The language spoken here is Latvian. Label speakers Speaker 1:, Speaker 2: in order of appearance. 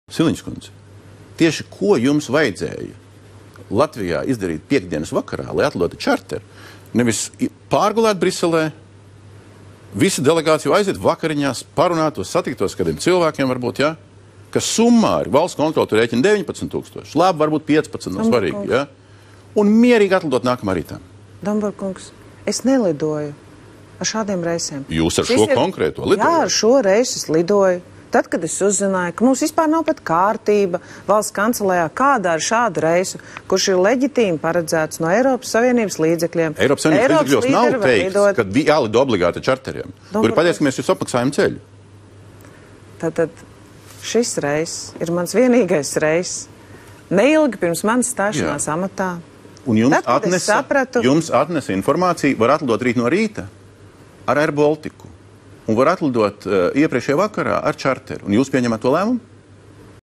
Speaker 1: Siliņas kundze, tieši ko jums vajadzēja Latvijā izdarīt piekdienas vakarā, lai atlidotu čarteru? Nevis pārgulēt Briselē, visi delegāciju aiziet vakariņās, parunātos, satiktos kādiem cilvēkiem varbūt, ja? Kas summāri valsts kontrole tur rēķina 19 000, labi, varbūt 15, nav svarīgi, ja? Un mierīgi atlidot nākamā rītā.
Speaker 2: Domburkungs, es nelidoju ar šādiem reisiem.
Speaker 1: Jūs ar šo konkrēto lidojat?
Speaker 2: Jā, ar šo reisu es lidoju. Tad, kad es uzzināju, ka mums vispār nav pat kārtība valsts kancelējā, kādā ar šādu reisu, kurš ir leģitīmi paredzēts no Eiropas Savienības līdzekļiem.
Speaker 1: Eiropas Savienības līdzekļos nav teikts, ka jālido obligāti čarteriem. Tur paldies, ka mēs jūs apmaksājam ceļu.
Speaker 2: Tātad šis reiss ir mans vienīgais reiss. Neilgi pirms manas stāšanās amatā.
Speaker 1: Un jums atnesa informāciju, var atlidot rīt no rīta ar Air Baltiku. Un var atlidot iepriekšējā vakarā ar čarteru. Un jūs pieņemat to lēmumu?